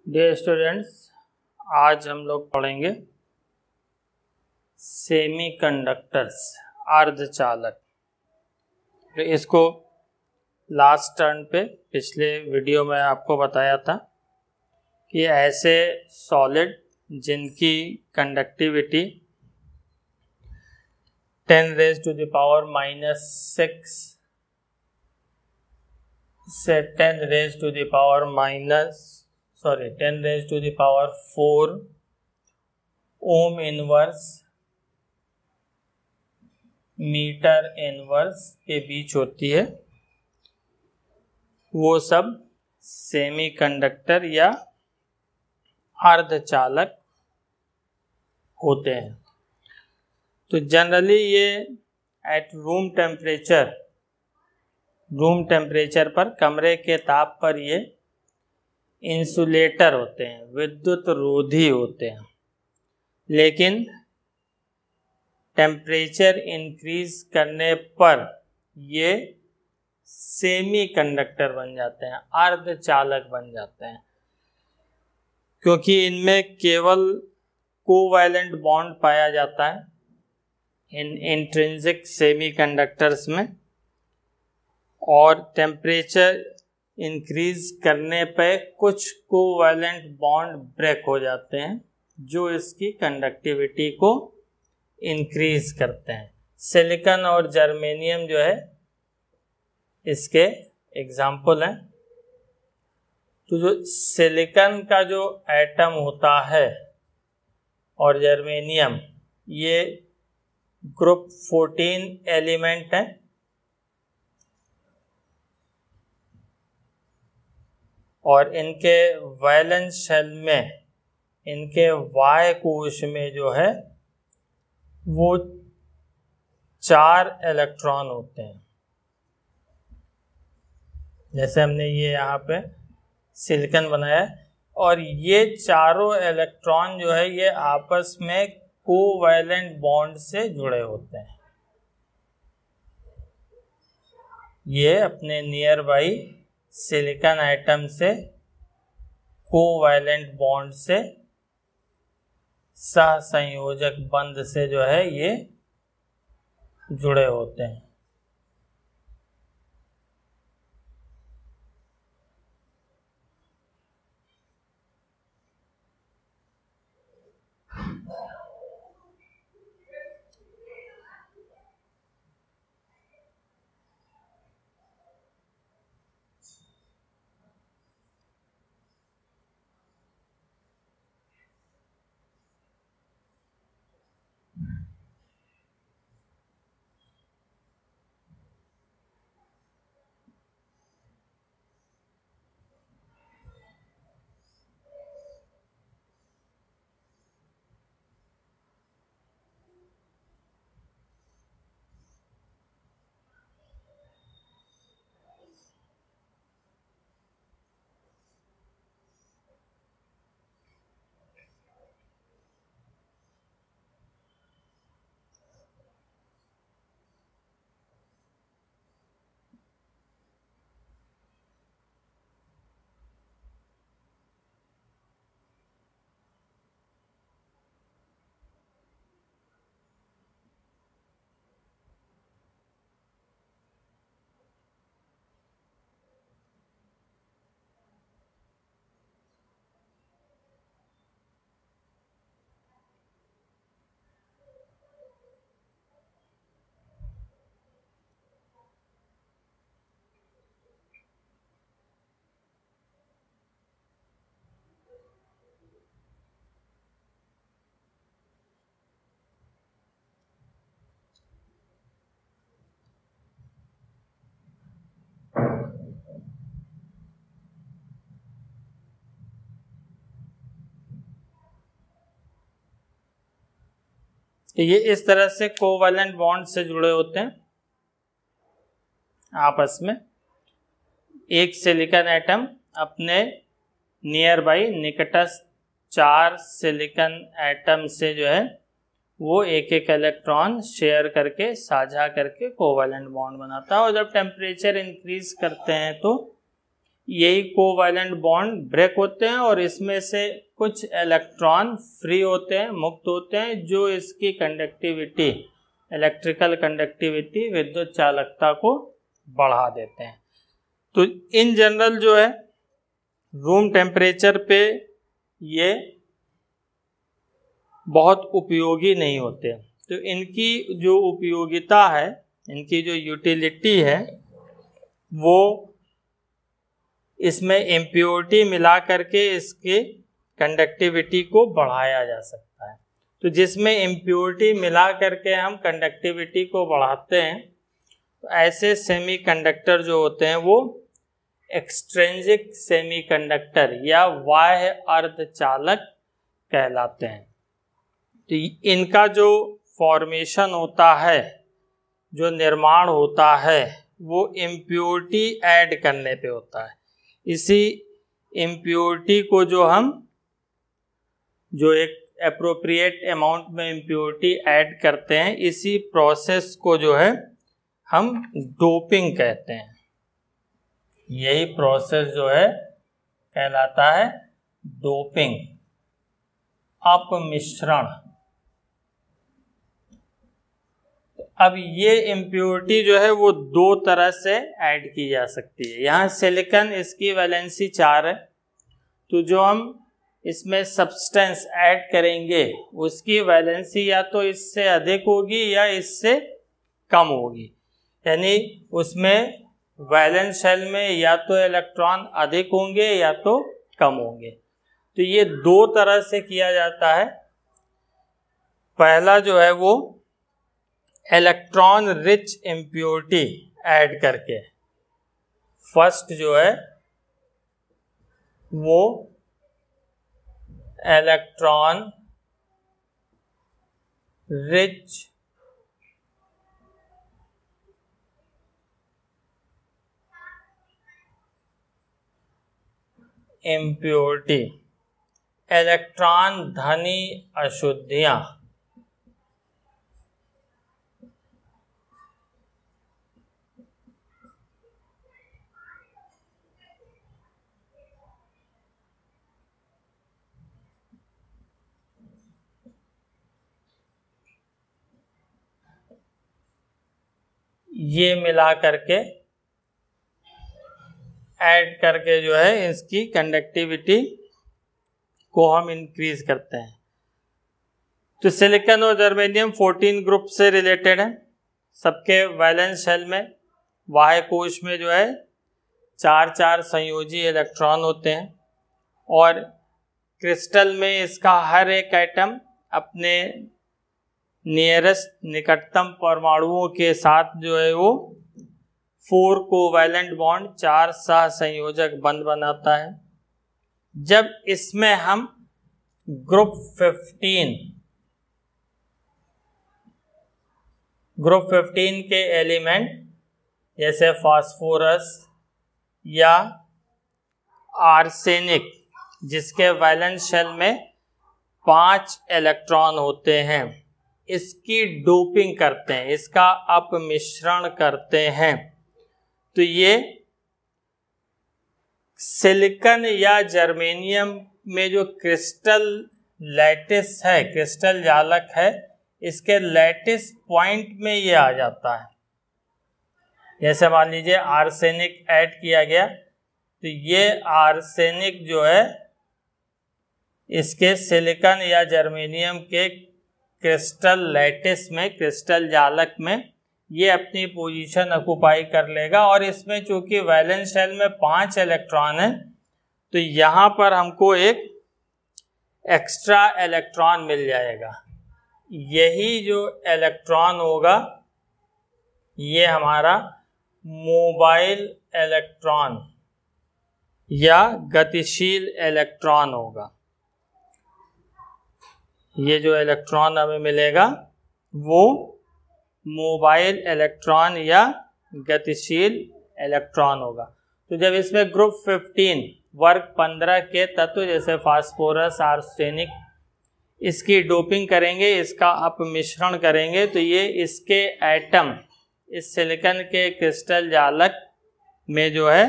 Dear students, आज हम लोग पढ़ेंगे सेमीकंडक्टर्स, अर्धचालक। तो इसको लास्ट टर्न पे पिछले वीडियो में आपको बताया था कि ऐसे सॉलिड जिनकी conductivity 10 raise to the power -6 से 10 raise to the power 4 ohm inverse metre inverse के बीच होती है, वो सब सेमीकंडक्टर या अर्धचालक होते हैं। तो जनरली ये एट रूम टेम्परेचर पर, कमरे के ताप पर ये इंसुलेटर होते हैं, विद्युत रोधी होते हैं। लेकिन टेम्परेचर इंक्रीज करने पर ये सेमीकंडक्टर बन जाते हैं, अर्धचालक बन जाते हैं, क्योंकि इनमें केवल कोवैलेंट बॉन्ड पाया जाता है इन इंट्रिंसिक सेमीकंडक्टर्स में, और टेम्परेचर इंक्रीज करने पे कुछ कोवैलेंट बॉन्ड ब्रेक हो जाते हैं जो इसकी कंडक्टिविटी को इंक्रीज करते हैं। सिलिकॉन और जर्मेनियम जो है इसके एग्जाम्पल हैं। तो जो सिलिकॉन का जो एटम होता है और जर्मेनियम, ये ग्रुप 14 एलिमेंट है, और इनके वैलेंस शेल में, इनके वाय कोश में जो है वो 4 इलेक्ट्रॉन होते हैं। जैसे हमने ये यहाँ पे सिलिकॉन बनाया है, और ये चारों इलेक्ट्रॉन जो है ये आपस में कोवैलेंट बॉन्ड से जुड़े होते हैं। ये अपने नियर बाई सिलिकॉन एटम से कोवैलेंट बॉन्ड से, सहसंयोजक बंध से जो है ये जुड़े होते हैं। ये इस तरह से कोवैलेंट बॉन्ड से जुड़े होते हैं आपस में। एक सिलिकॉन एटम अपने नियर बाई निकटस्थ 4 सिलिकॉन एटम से जो है वो एक इलेक्ट्रॉन शेयर करके, साझा करके कोवैलेंट बॉन्ड बनाता है। और जब टेम्परेचर इंक्रीज करते हैं तो यही कोवैलेंट बॉन्ड ब्रेक होते हैं और इसमें से कुछ इलेक्ट्रॉन फ्री होते हैं, मुक्त होते हैं, जो इसकी कंडक्टिविटी, इलेक्ट्रिकल कंडक्टिविटी, विद्युत चालकता को बढ़ा देते हैं। तो इन जनरल जो है रूम टेम्परेचर पे ये बहुत उपयोगी नहीं होते। तो इनकी जो उपयोगिता है, इनकी जो यूटिलिटी है, वो इसमें इम्प्योरिटी मिला करके इसके कंडक्टिविटी को बढ़ाया जा सकता है। तो जिसमें इम्प्योरिटी मिला करके हम कंडक्टिविटी को बढ़ाते हैं, तो ऐसे सेमीकंडक्टर जो होते हैं वो एक्सट्रिंसिक सेमीकंडक्टर या बाह्य अर्धचालक कहलाते हैं। तो इनका जो फॉर्मेशन होता है, जो निर्माण होता है, वो इम्प्योरिटी ऐड करने पे होता है। इसी इम्प्योरिटी को जो एक एप्रोप्रिएट अमाउंट में इम्प्योरिटी ऐड करते हैं, इसी प्रोसेस को जो है हम डोपिंग कहते हैं। यही प्रोसेस जो है कहलाता है डोपिंग, अपमिश्रण। अब ये इम्प्योरिटी जो है वो दो तरह से ऐड की जा सकती है। यहाँ सिलिकॉन, इसकी वैलेंसी 4 है, तो जो हम इसमें सब्सटेंस ऐड करेंगे उसकी वैलेंसी या तो इससे अधिक होगी या इससे कम होगी। यानी उसमें वैलेंस शेल में या तो इलेक्ट्रॉन अधिक होंगे या तो कम होंगे। तो ये दो तरह से किया जाता है। पहला जो है वो इलेक्ट्रॉन रिच इम्प्योरिटी ऐड करके, फर्स्ट जो है वो इलेक्ट्रॉन रिच इम्प्योरिटी, इलेक्ट्रॉन धनी अशुद्धियां। ये मिला करके ऐड करके जो है इसकी कंडक्टिविटी को हम इंक्रीज करते हैं। तो सिलिकॉन और जर्मेनियम 14 ग्रुप से रिलेटेड है। सबके वैलेंस शेल में, बाह्य कोश में जो है 4 संयोजी इलेक्ट्रॉन होते हैं और क्रिस्टल में इसका हर एक एटम अपने नियरेस्ट, निकटतम परमाणुओं के साथ जो है वो 4 कोवैलेंट बॉन्ड, 4 सहसंयोजक बंध बनाता है। जब इसमें हम ग्रुप 15 के एलिमेंट जैसे फास्फोरस या आर्सेनिक, जिसके वैलेंस शेल में 5 इलेक्ट्रॉन होते हैं, इसकी डोपिंग करते हैं, इसका अपमिश्रण करते हैं, तो ये सिलिकॉन या जर्मेनियम में जो क्रिस्टल लैटिस है, क्रिस्टल जालक है, इसके लैटिस पॉइंट में ये आ जाता है। जैसे मान लीजिए आर्सेनिक ऐड किया गया, तो ये आर्सेनिक जो है इसके सिलिकॉन या जर्मेनियम के क्रिस्टल लैटिस में, क्रिस्टल जालक में ये अपनी पोजीशन ऑक्युपाई कर लेगा। और इसमें चूंकि वैलेंस शेल में 5 इलेक्ट्रॉन है, तो यहाँ पर हमको एक एक्स्ट्रा इलेक्ट्रॉन मिल जाएगा। यही जो इलेक्ट्रॉन होगा ये हमारा मोबाइल इलेक्ट्रॉन या गतिशील इलेक्ट्रॉन होगा। ये जो इलेक्ट्रॉन हमें मिलेगा वो मोबाइल इलेक्ट्रॉन या गतिशील इलेक्ट्रॉन होगा। तो जब इसमें ग्रुप 15 वर्ग 15 के तत्व जैसे फास्फोरस, आर्सेनिक, इसकी डोपिंग करेंगे, इसका अपमिश्रण करेंगे, तो ये इसके एटम इस सिलिकॉन के क्रिस्टल जालक में जो है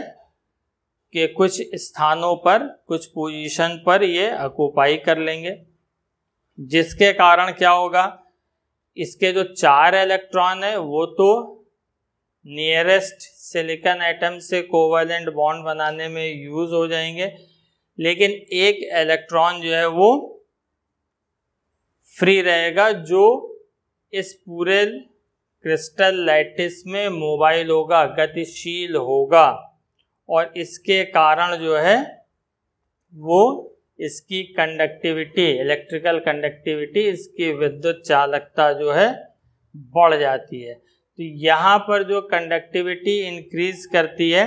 के कुछ स्थानों पर, कुछ पोजीशन पर ये ऑक्युपाई कर लेंगे, जिसके कारण क्या होगा, इसके जो 4 इलेक्ट्रॉन है वो तो नियरेस्ट सिलिकॉन एटम से कोवैलेंट बॉन्ड बनाने में यूज हो जाएंगे, लेकिन एक इलेक्ट्रॉन जो है वो फ्री रहेगा, जो इस पूरे क्रिस्टल लैटिस में मोबाइल होगा, गतिशील होगा, और इसके कारण जो है वो इसकी कंडक्टिविटी, इलेक्ट्रिकल कंडक्टिविटी, इसकी विद्युत चालकता जो है बढ़ जाती है। तो यहाँ पर जो कंडक्टिविटी इंक्रीज करती है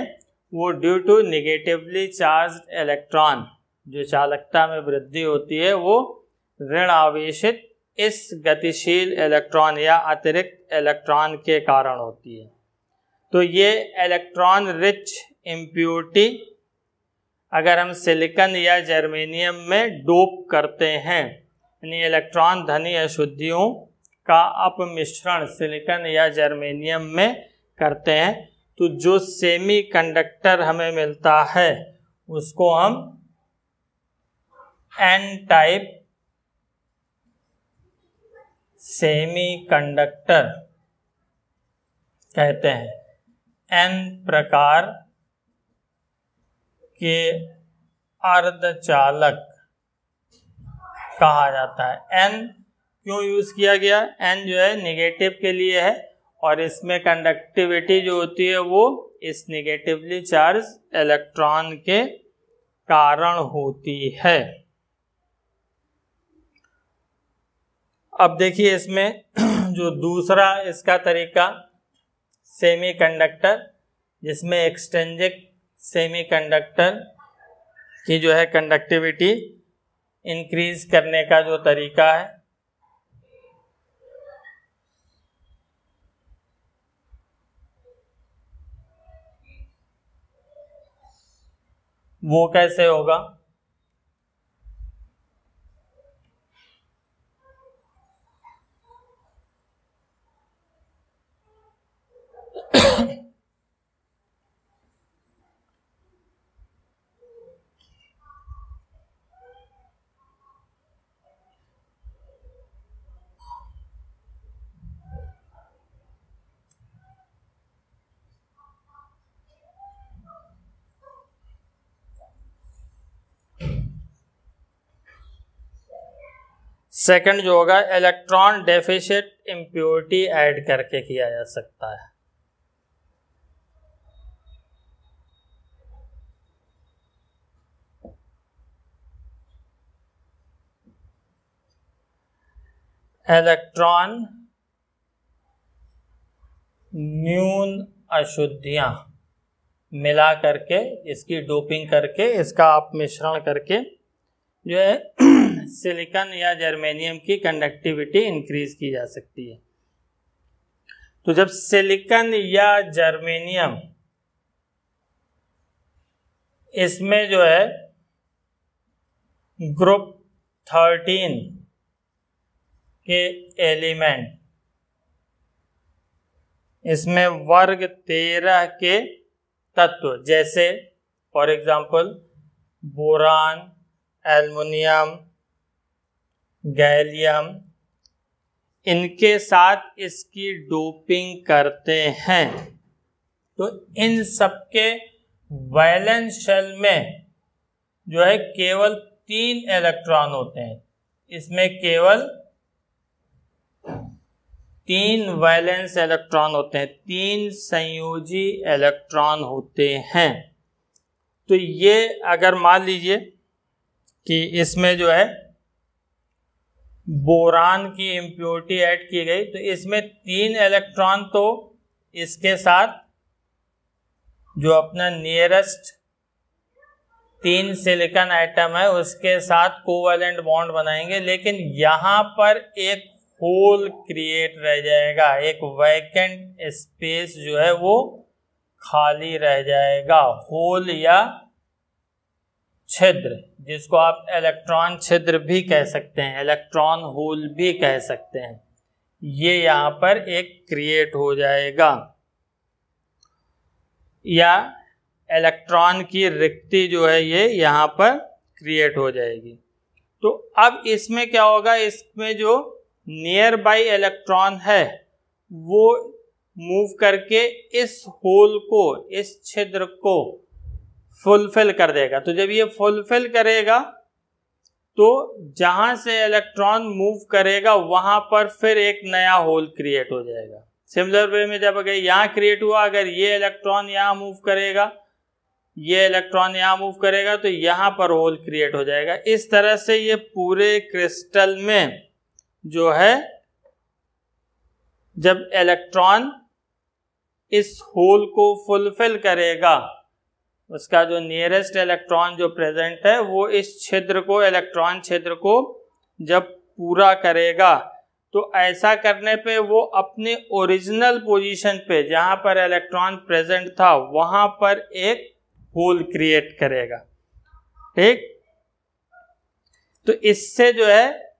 वो due to negatively charged electron, जो चालकता में वृद्धि होती है वो ऋण आवेशित इस गतिशील इलेक्ट्रॉन या अतिरिक्त इलेक्ट्रॉन के कारण होती है। तो ये इलेक्ट्रॉन रिच इम्प्योरिटी अगर हम सिलिकॉन या जर्मेनियम में डोप करते हैं, यानी इलेक्ट्रॉन धनी अशुद्धियों का अपमिश्रण सिलिकॉन या जर्मेनियम में करते हैं, तो जो सेमी कंडक्टर हमें मिलता है उसको हम एन टाइप सेमी कंडक्टर कहते हैं। एन प्रकार के अर्धचालक कहा जाता है। एन क्यों यूज किया गया? एन जो है निगेटिव के लिए है और इसमें कंडक्टिविटी जो होती है वो इस निगेटिवली चार्ज इलेक्ट्रॉन के कारण होती है। अब देखिए इसमें जो दूसरा इसका तरीका सेमीकंडक्टर, जिसमें एक्सट्रिंसिक सेमीकंडक्टर की जो है कंडक्टिविटी इंक्रीज करने का जो तरीका है वो कैसे होगा? सेकंड जो होगा इलेक्ट्रॉन डेफिशिट इम्प्योरिटी ऐड करके किया जा सकता है। इलेक्ट्रॉन न्यून अशुद्धियां मिला करके, इसकी डोपिंग करके, इसका अपमिश्रण करके जो है सिलिकॉन या जर्मेनियम की कंडक्टिविटी इंक्रीज की जा सकती है। तो जब सिलिकॉन या जर्मेनियम इसमें जो है ग्रुप 13 के एलिमेंट, इसमें वर्ग 13 के तत्व जैसे for example boron, aluminium, gallium, इनके साथ इसकी डोपिंग करते हैं, तो इन सबके वैलेंस शेल में जो है केवल 3 इलेक्ट्रॉन होते हैं। इसमें केवल 3 वैलेंस इलेक्ट्रॉन होते हैं, 3 संयोजी इलेक्ट्रॉन होते हैं। तो ये अगर मान लीजिए कि इसमें जो है बोरान की इम्प्योरिटी ऐड की गई, तो इसमें 3 इलेक्ट्रॉन तो इसके साथ जो अपना नियरेस्ट 3 सिलिकॉन एटम है उसके साथ कोवैलेंट बॉन्ड बनाएंगे, लेकिन यहाँ पर एक होल क्रिएट रह जाएगा, एक वैकेंट स्पेस जो है वो खाली रह जाएगा। होल या छिद्र, जिसको आप इलेक्ट्रॉन छिद्र भी कह सकते हैं, इलेक्ट्रॉन होल भी कह सकते हैं, ये यहाँ पर एक क्रिएट हो जाएगा। या इलेक्ट्रॉन की रिक्ति जो है ये यहाँ पर क्रिएट हो जाएगी। तो अब इसमें क्या होगा, इसमें जो नियर बाई इलेक्ट्रॉन है वो मूव करके इस होल को, इस छिद्र को फुलफिल कर देगा। तो जब ये फुलफिल करेगा तो जहां से इलेक्ट्रॉन मूव करेगा वहां पर फिर एक नया होल क्रिएट हो जाएगा। सिमिलर वे में जब अगर यहाँ क्रिएट हुआ, अगर ये इलेक्ट्रॉन यहाँ मूव करेगा, ये इलेक्ट्रॉन यहाँ मूव करेगा तो यहाँ पर होल क्रिएट हो जाएगा। इस तरह से ये पूरे क्रिस्टल में जो है जब इलेक्ट्रॉन इस होल को फुलफिल करेगा, उसका जो नियरेस्ट इलेक्ट्रॉन जो प्रेजेंट है वो इस छिद्र को, इलेक्ट्रॉन छिद्र को जब पूरा करेगा तो ऐसा करने पे वो अपने ओरिजिनल पोजीशन पे जहां पर इलेक्ट्रॉन प्रेजेंट था वहां पर एक होल क्रिएट करेगा। ठीक, तो इससे जो है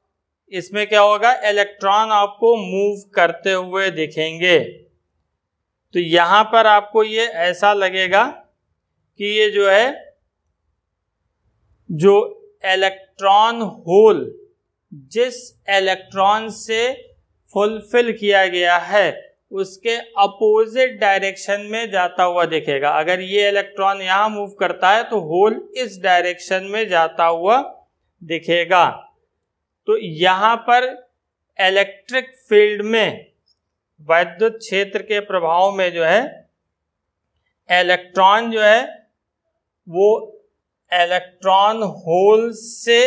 इसमें क्या होगा, इलेक्ट्रॉन आपको मूव करते हुए दिखेंगे। तो यहां पर आपको ये ऐसा लगेगा कि ये जो है जो इलेक्ट्रॉन होल जिस इलेक्ट्रॉन से फुलफिल किया गया है उसके अपोजिट डायरेक्शन में जाता हुआ दिखेगा। अगर ये इलेक्ट्रॉन यहां मूव करता है तो होल इस डायरेक्शन में जाता हुआ दिखेगा। तो यहां पर इलेक्ट्रिक फील्ड में, वैद्युत क्षेत्र के प्रभाव में जो है इलेक्ट्रॉन जो है वो इलेक्ट्रॉन होल से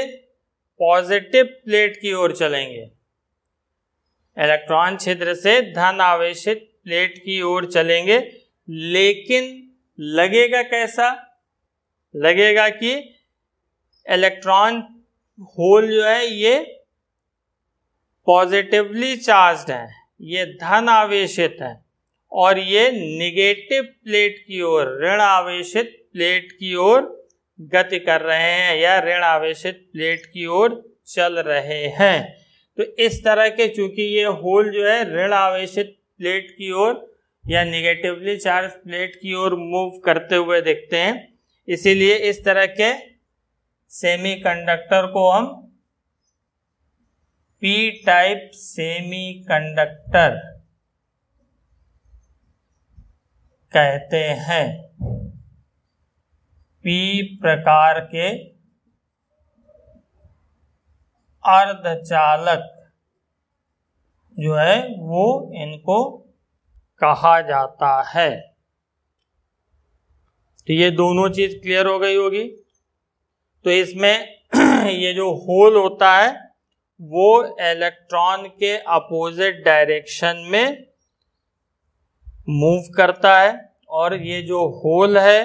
पॉजिटिव प्लेट की ओर चलेंगे, इलेक्ट्रॉन छिद्र से धन आवेशित प्लेट की ओर चलेंगे। लेकिन लगेगा कैसा, लगेगा कि इलेक्ट्रॉन होल जो है ये पॉजिटिवली चार्ज्ड है, ये धन आवेशित है और ये निगेटिव प्लेट की ओर, ऋण आवेशित प्लेट की ओर गति कर रहे हैं या ऋण आवेशित प्लेट की ओर चल रहे हैं। तो इस तरह के, चूंकि ये होल जो है ऋण आवेशित प्लेट की ओर या निगेटिवली चार्ज प्लेट की ओर मूव करते हुए दिखते हैं, इसीलिए इस तरह के सेमीकंडक्टर को हम पी टाइप सेमीकंडक्टर कहते हैं। पी प्रकार के अर्धचालक जो है वो इनको कहा जाता है। तो ये दोनों चीज क्लियर हो गई होगी। तो इसमें ये जो होल होता है वो इलेक्ट्रॉन के अपोजिट डायरेक्शन में मूव करता है और ये जो होल है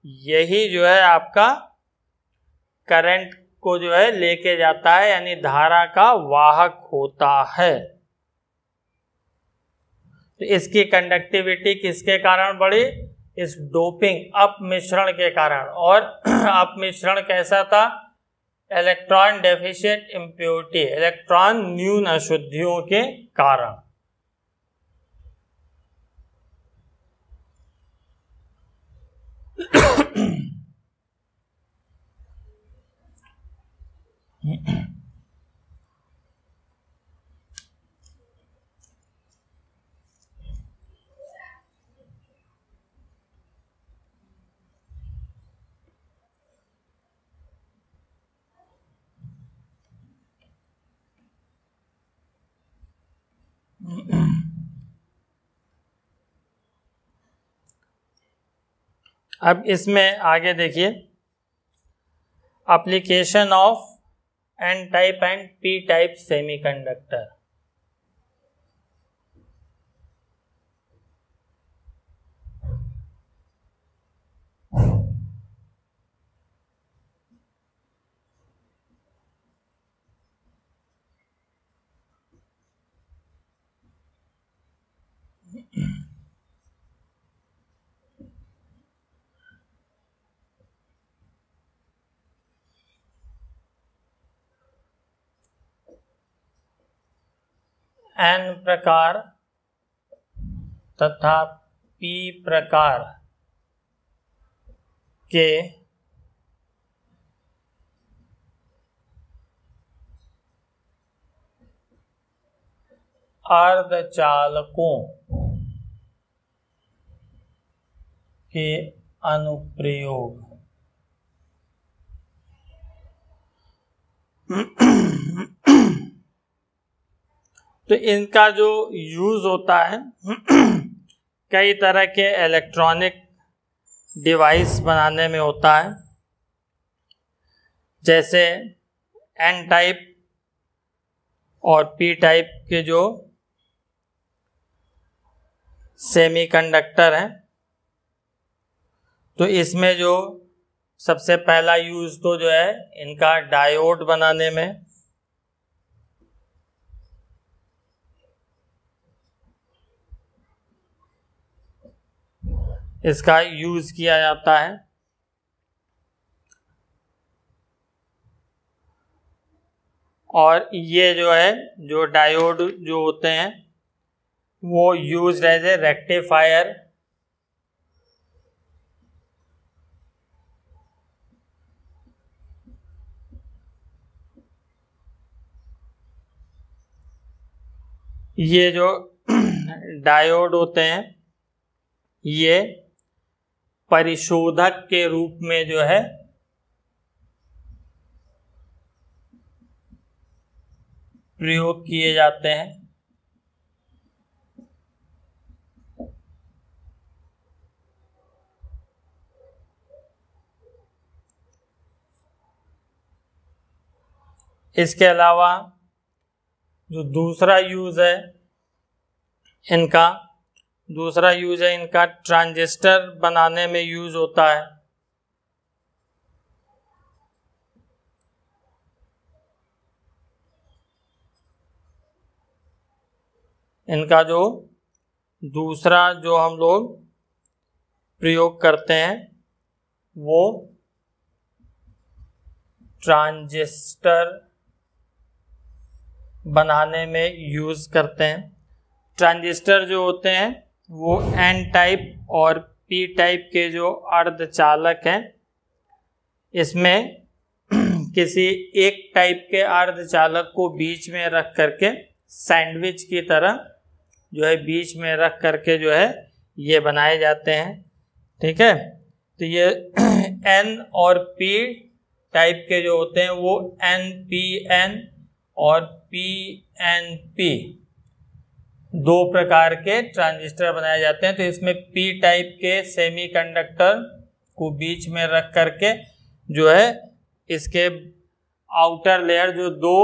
यही जो है आपका करंट को जो है लेके जाता है, यानी धारा का वाहक होता है। तो इसकी कंडक्टिविटी किसके कारण बढ़ी, इस डोपिंग अप मिश्रण के कारण। और अप मिश्रण कैसा था, इलेक्ट्रॉन डेफिशिएंट इम्प्योरिटी, इलेक्ट्रॉन न्यून अशुद्धियों के कारण। अब इसमें आगे देखिए, application of N type and P type semiconductor. N प्रकार तथा पी प्रकार के अर्धचालकों के अनुप्रयोग। तो इनका जो यूज होता है कई तरह के इलेक्ट्रॉनिक डिवाइस बनाने में होता है, जैसे एन टाइप और पी टाइप के जो सेमीकंडक्टर हैं। तो इसमें जो सबसे पहला यूज तो जो है इनका डायोड बनाने में, इसका यूज किया जाता है। और ये जो है जो डायोड जो होते हैं वो यूज एज ए रेक्टिफायर, ये जो डायोड होते हैं ये परिशोधक के रूप में जो है प्रयोग किए जाते हैं। इसके अलावा जो दूसरा यूज है इनका ट्रांजिस्टर बनाने में यूज होता है। इनका जो दूसरा जो हम लोग प्रयोग करते हैं वो ट्रांजिस्टर बनाने में यूज करते हैं। ट्रांजिस्टर जो होते हैं वो एन टाइप और पी टाइप के जो अर्धचालक हैं, इसमें किसी एक टाइप के अर्धचालक को बीच में रख करके सैंडविच की तरह जो है बीच में रख करके जो है ये बनाए जाते हैं। ठीक है, तो ये एन और पी टाइप के जो होते हैं वो एन पी एन और पी एन पी दो प्रकार के ट्रांजिस्टर बनाए जाते हैं। तो इसमें पी टाइप के सेमीकंडक्टर को बीच में रख करके जो है इसके आउटर लेयर जो दो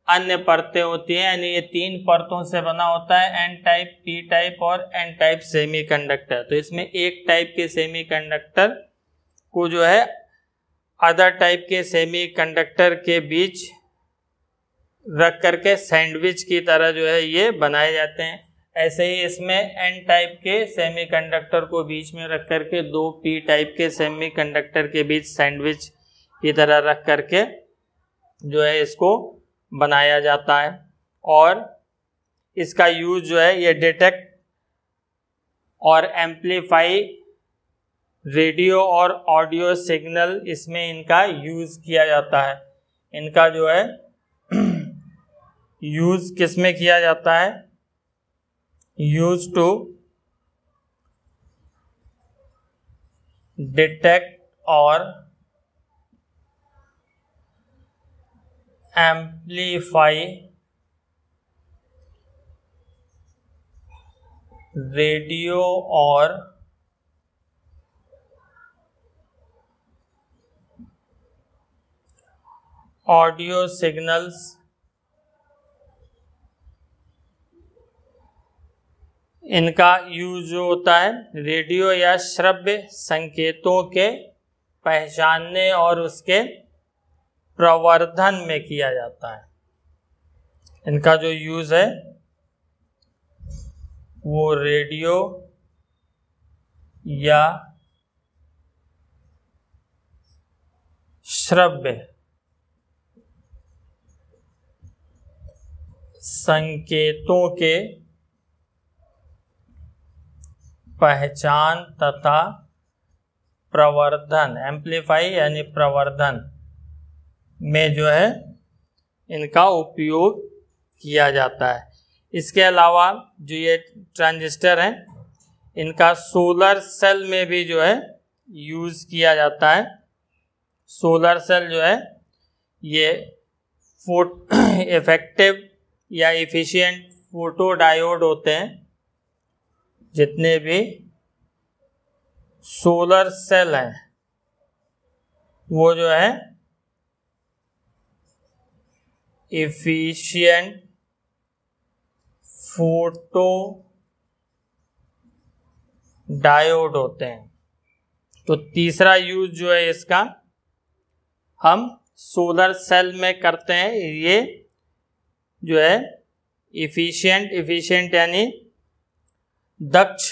अन्य परतें होती हैं, यानी ये तीन परतों से बना होता है, एन टाइप, पी टाइप और एन टाइप सेमीकंडक्टर। तो इसमें एक टाइप के सेमीकंडक्टर को जो है अदर टाइप के सेमीकंडक्टर के बीच रख करके सैंडविच की तरह जो है ये बनाए जाते हैं। ऐसे ही इसमें एन टाइप के सेमीकंडक्टर को बीच में रख करके दो पी टाइप के सेमीकंडक्टर के बीच सैंडविच की तरह रख करके जो है इसको बनाया जाता है। और इसका यूज जो है ये डिटेक्ट और एम्पलीफाई रेडियो और ऑडियो सिग्नल, इसमें इनका यूज किया जाता है। इनका जो है यूज किस में किया जाता है? यूज टू डिटेक्ट और एम्पलीफाई रेडियो और ऑडियो सिग्नल्स। इनका यूज जो होता है रेडियो या श्रव्य संकेतों के पहचानने और उसके प्रवर्धन में किया जाता है। इनका जो यूज है वो रेडियो या श्रव्य संकेतों के पहचान तथा प्रवर्धन, एम्पलीफाई यानी प्रवर्धन में जो है इनका उपयोग किया जाता है। इसके अलावा जो ये ट्रांजिस्टर हैं इनका सोलर सेल में भी जो है यूज़ किया जाता है। सोलर सेल जो है ये इफेक्टिव या एफिशिएंट फोटो डायोड होते हैं। जितने भी सोलर सेल हैं वो जो है एफिशिएंट फोटो डायोड होते हैं। तो तीसरा यूज जो है इसका हम सोलर सेल में करते हैं। ये जो है एफिशिएंट यानी दक्ष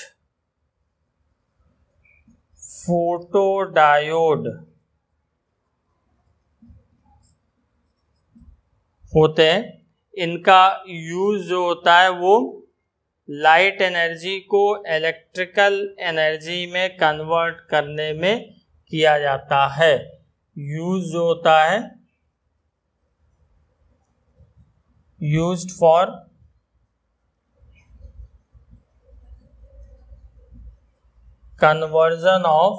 फोटो डायोड होते हैं। इनका यूज जो होता है वो लाइट एनर्जी को इलेक्ट्रिकल एनर्जी में कन्वर्ट करने में किया जाता है। यूज जो होता है used for conversion of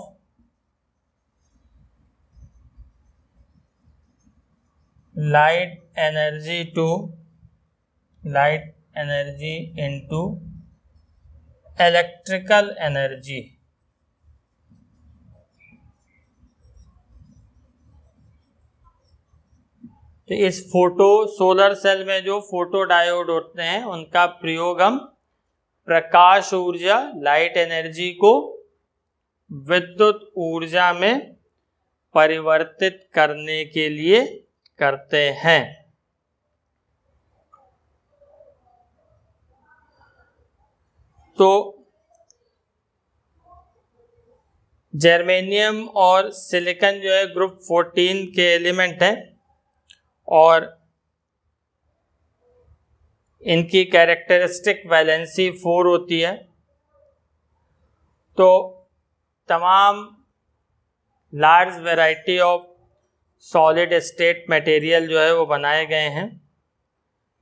light energy into electrical energy। तो इस सोलर सेल में जो फोटो डायोड होते हैं उनका प्रयोग हम प्रकाश ऊर्जा, लाइट एनर्जी को विद्युत ऊर्जा में परिवर्तित करने के लिए करते हैं। तो जर्मेनियम और सिलिकॉन जो है ग्रुप 14 के एलिमेंट हैं और इनकी कैरेक्टरिस्टिक वैलेंसी 4 होती है। तो तमाम large variety of solid state material जो है वो बनाए गए हैं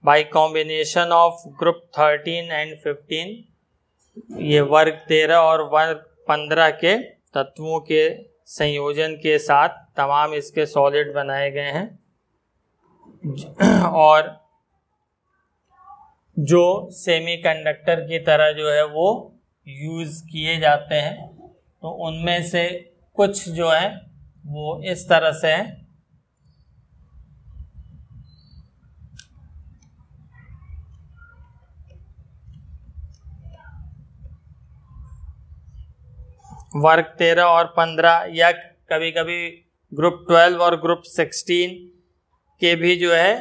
bye combination of group 13 and 15। ये वर्ग 13 और वर्ग 15 के तत्वों के संयोजन के साथ तमाम इसके सॉलिड बनाए गए हैं। और जो सेमीकंडक्टर की तरह जो है वो यूज़ किए जाते हैं। तो उनमें से कुछ जो है वो इस तरह से हैं। वर्ग 13 और 15 या कभी कभी ग्रुप 12 और ग्रुप 16 के भी जो है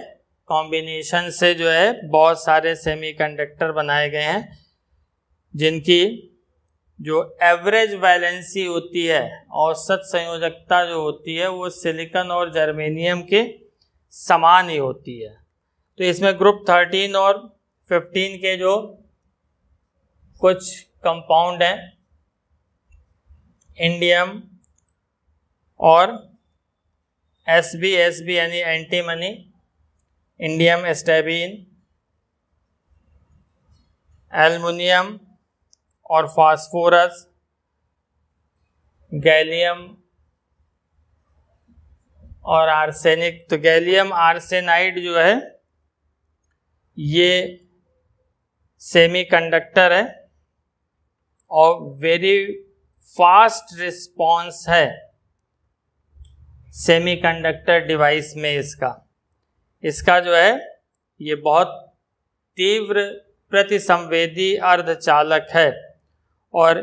कॉम्बिनेशन से जो है बहुत सारे सेमीकंडक्टर बनाए गए हैं जिनकी जो एवरेज वैलेंसी होती है, औसत संयोजकता जो होती है वो सिलिकॉन और जर्मेनियम के समान ही होती है। तो इसमें ग्रुप 13 और 15 के जो कुछ कंपाउंड हैं, इंडियम और एसबी यानी एंटीमनी, इंडियम स्टैबिन, एल्युमिनियम और फास्फोरस, गैलियम और आर्सेनिक। तो गैलियम आर्सेनाइड जो है ये सेमीकंडक्टर है और वेरी फास्ट रिस्पॉन्स है सेमीकंडक्टर डिवाइस में। इसका जो है ये बहुत तीव्र प्रतिसंवेदी अर्धचालक है और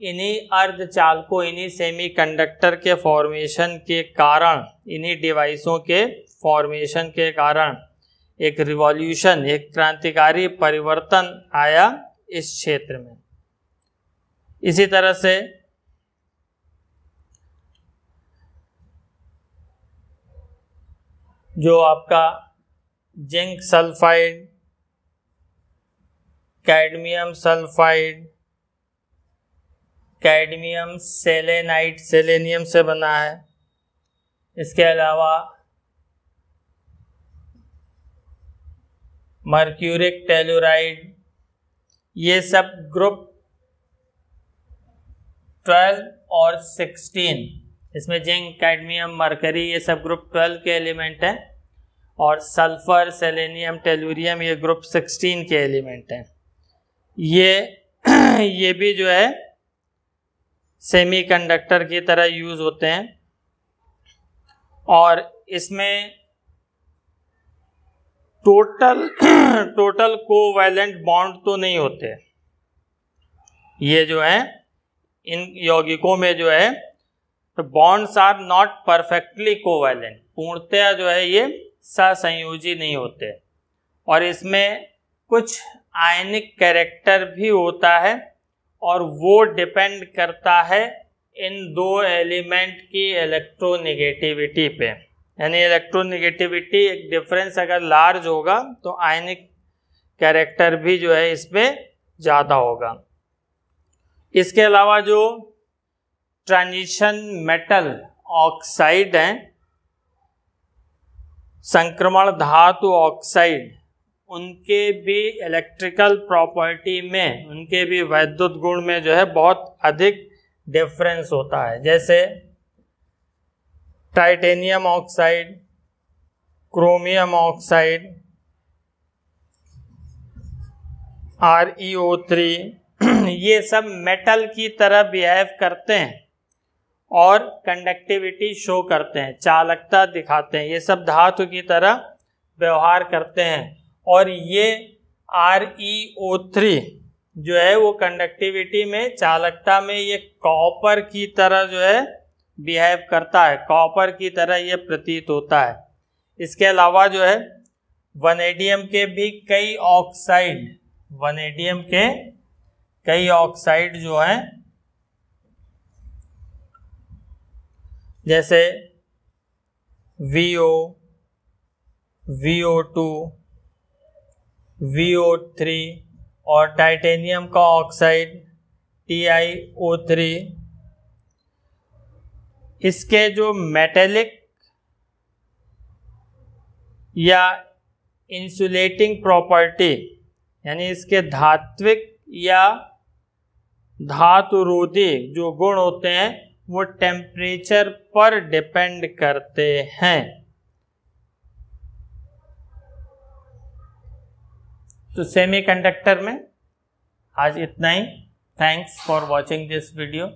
इन्हीं अर्धचालकों, इन्हीं सेमीकंडक्टर के फॉर्मेशन के कारण, इन्हीं डिवाइसों के फॉर्मेशन के कारण एक रिवॉल्यूशन, एक क्रांतिकारी परिवर्तन आया इस क्षेत्र में। इसी तरह से जो आपका zinc sulphide, cadmium sulphide, cadmium selenide selenium से बना है। इसके अलावा मर्क्यूरिक टेलुराइड, ये सब ग्रुप 12 और 16, इसमें जिंक कैडमियम मरकरी ये सब ग्रुप 12 के एलिमेंट हैं, और सल्फर सेलेनियम टेलुरियम ये ग्रुप 16 के एलिमेंट हैं। ये भी जो है सेमीकंडक्टर की तरह यूज होते हैं, और इसमें टोटल कोवैलेंट बॉन्ड तो नहीं होते। ये जो है इन यौगिकों में जो है तो bonds are not perfectly covalent, पूर्णतया जो है ये सहसंयोजी नहीं होते, और इसमें कुछ आयनिक कैरेक्टर भी होता है, और वो डिपेंड करता है इन दो एलिमेंट की इलेक्ट्रोनेगेटिविटी पे। यानी इलेक्ट्रोनेगेटिविटी एक डिफरेंस अगर लार्ज होगा तो आयनिक कैरेक्टर भी जो है इसमें ज़्यादा होगा। इसके अलावा जो ट्रांजिशन मेटल ऑक्साइड हैं, संक्रमण धातु ऑक्साइड, उनके भी इलेक्ट्रिकल प्रॉपर्टी में, उनके भी वैद्युत गुण में जो है बहुत अधिक डिफरेंस होता है। जैसे titanium oxide, chromium oxide, ReO3, ये सब मेटल की तरह बिहेव करते हैं और कंडक्टिविटी शो करते हैं, चालकता दिखाते हैं, ये सब धातु की तरह व्यवहार करते हैं। और ये ReO3 जो है वो कंडक्टिविटी में, चालकता में ये कॉपर की तरह जो है बिहेव करता है, कॉपर की तरह ये प्रतीत होता है। इसके अलावा जो है वनेडियम के भी कई ऑक्साइड, वनेडियम के कई ऑक्साइड जो हैं, जैसे VO, VO2, VO3 और टाइटेनियम का ऑक्साइड TiO3, इसके जो मेटेलिक या इंसुलेटिंग प्रॉपर्टी, यानी इसके धात्विक या धातुरोधी जो गुण होते हैं वो टेम्परेचर पर डिपेंड करते हैं। तो सेमीकंडक्टर में आज इतना ही। Thanks for watching this video.